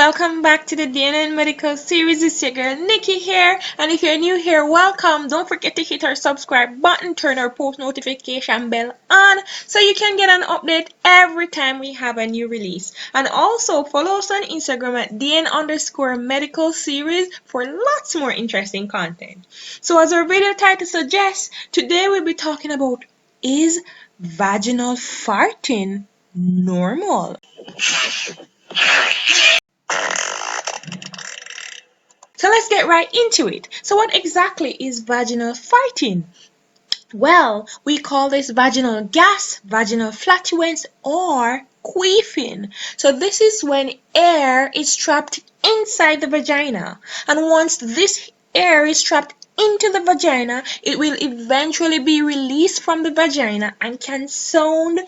Welcome back to the D&N Medical Series. It's your girl Nikki here, and if you're new here, welcome. Don't forget to hit our subscribe button, turn our post notification bell on so you can get an update every time we have a new release. And also follow us on Instagram at D&N_Medical Series for lots more interesting content. So as our video title suggests, today we'll be talking about, is vaginal farting normal? So let's get right into it. So what exactly is vaginal farting? Well, we call this vaginal gas, vaginal flatulence, or queefing. So this is when air is trapped inside the vagina. And once this air is trapped into the vagina, it will eventually be released from the vagina and can sound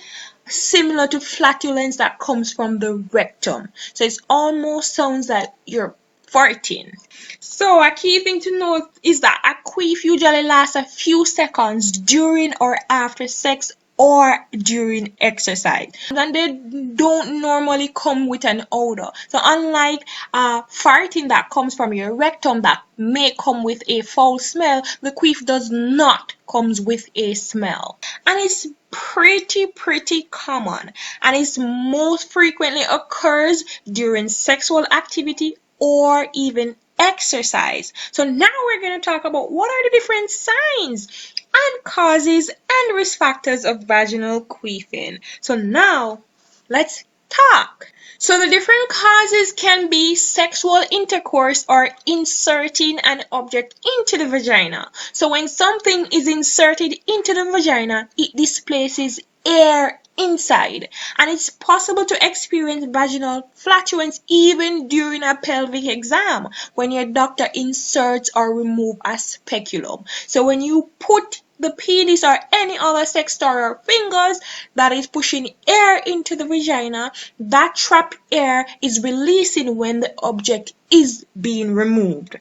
similar to flatulence that comes from the rectum. So it almost sounds like you're farting. So a key thing to note is that a queef usually lasts a few seconds during or after sex or during exercise, and they don't normally come with an odor. So unlike farting that comes from your rectum that may come with a foul smell, the queef does not comes with a smell, and it's pretty common, and it most frequently occurs during sexual activity or even exercise. So now we're going to talk about what are the different signs and causes and risk factors of vaginal queefing. So now let's talk. So the different causes can be sexual intercourse or inserting an object into the vagina. So when something is inserted into the vagina, it displaces air inside, and it's possible to experience vaginal flatulence even during a pelvic exam when your doctor inserts or removes a speculum. So when you put the penis or any other sex toy or fingers that is pushing air into the vagina, that trapped air is releasing when the object is being removed.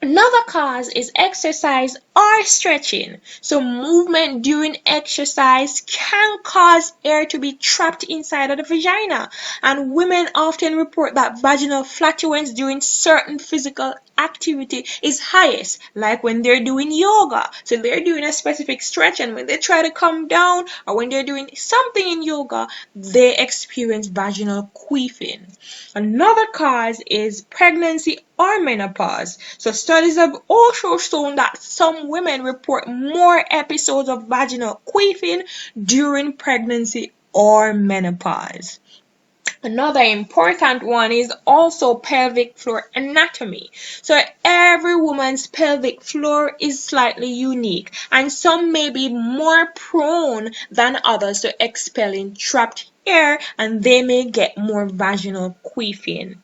Another cause is exercise or stretching. So movement during exercise can cause air to be trapped inside of the vagina, and women often report that vaginal flatulence during certain physical activity is highest, like when they're doing yoga. So they're doing a specific stretch, and when they try to come down or when they're doing something in yoga, they experience vaginal queefing. Another cause is pregnancy or menopause. So studies have also shown that some women report more episodes of vaginal queefing during pregnancy or menopause. Another important one is also pelvic floor anatomy. So every woman's pelvic floor is slightly unique, and some may be more prone than others to expelling trapped air, and they may get more vaginal queefing.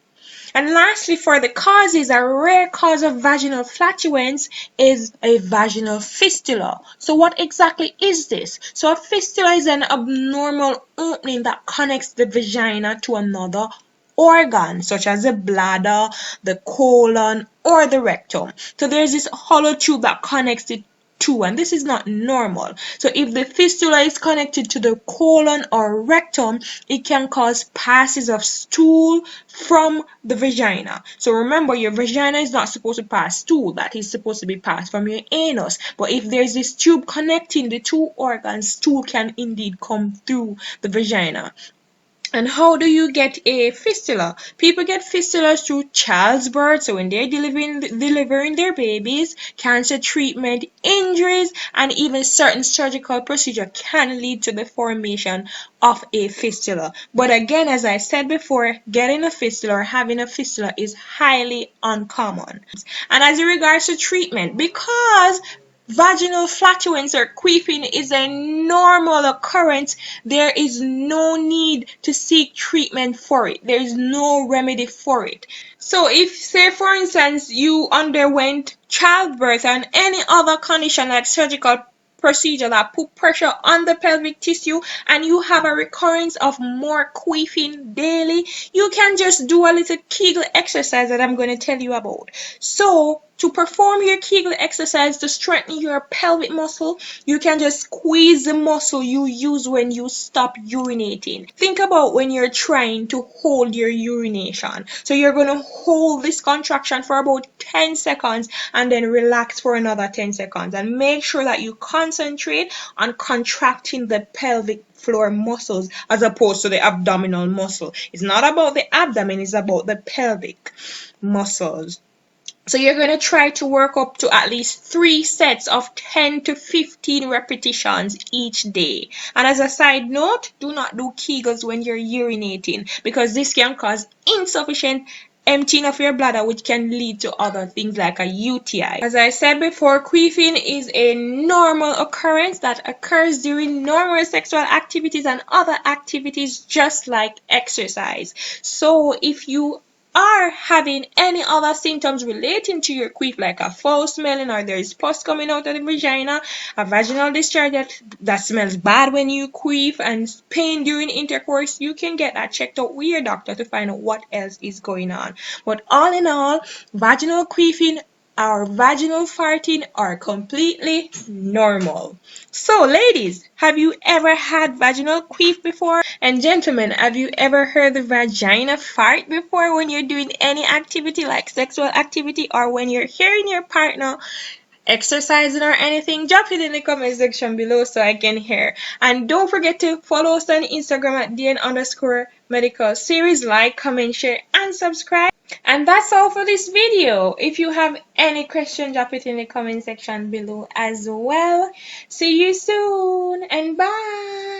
And lastly, for the causes, a rare cause of vaginal flatulence is a vaginal fistula. So what exactly is this? So a fistula is an abnormal opening that connects the vagina to another organ, such as the bladder, the colon, or the rectum. So there's this hollow tube that connects the two, and this is not normal. So if the fistula is connected to the colon or rectum, it can cause passes of stool from the vagina. So remember, your vagina is not supposed to pass stool. That is supposed to be passed from your anus. But if there's this tube connecting the two organs, stool can indeed come through the vagina. And how do you get a fistula? People get fistulas through child's birth, so when they're delivering their babies, cancer treatment, injuries, and even certain surgical procedure can lead to the formation of a fistula. But again, as I said before, getting a fistula or having a fistula is highly uncommon. And as in regards to treatment, because vaginal flatulence or queefing is a normal occurrence, there is no need to seek treatment for it. There is no remedy for it. So if, say for instance, you underwent childbirth and any other condition like surgical procedure that put pressure on the pelvic tissue, and you have a recurrence of more queefing daily, you can just do a little kegel exercise that I'm going to tell you about. So to perform your Kegel exercise to strengthen your pelvic muscle, you can just squeeze the muscle you use when you stop urinating. Think about when you're trying to hold your urination. So you're going to hold this contraction for about 10 seconds and then relax for another 10 seconds. And make sure that you concentrate on contracting the pelvic floor muscles as opposed to the abdominal muscle. It's not about the abdomen, it's about the pelvic muscles. So you're going to try to work up to at least 3 sets of 10 to 15 repetitions each day. And as a side note, do not do Kegels when you're urinating because this can cause insufficient emptying of your bladder, which can lead to other things like a UTI. As I said before, queefing is a normal occurrence that occurs during normal sexual activities and other activities just like exercise. So if you are having any other symptoms relating to your queef, like a foul smelling, or there is pus coming out of the vagina, a vaginal discharge that smells bad when you queef, and pain during intercourse, you can get that checked out with your doctor to find out what else is going on. But all in all, vaginal queefing or vaginal farting are completely normal. So ladies, have you ever had vaginal queef before? And gentlemen, have you ever heard the vagina fart before when you're doing any activity like sexual activity or when you're hearing your partner exercising or anything? Drop it in the comment section below so I can hear. And don't forget to follow us on Instagram at D&N Medical Series. Like, comment, share, and subscribe. And that's all for this video. If you have any question, drop it in the comment section below as well. See you soon and bye.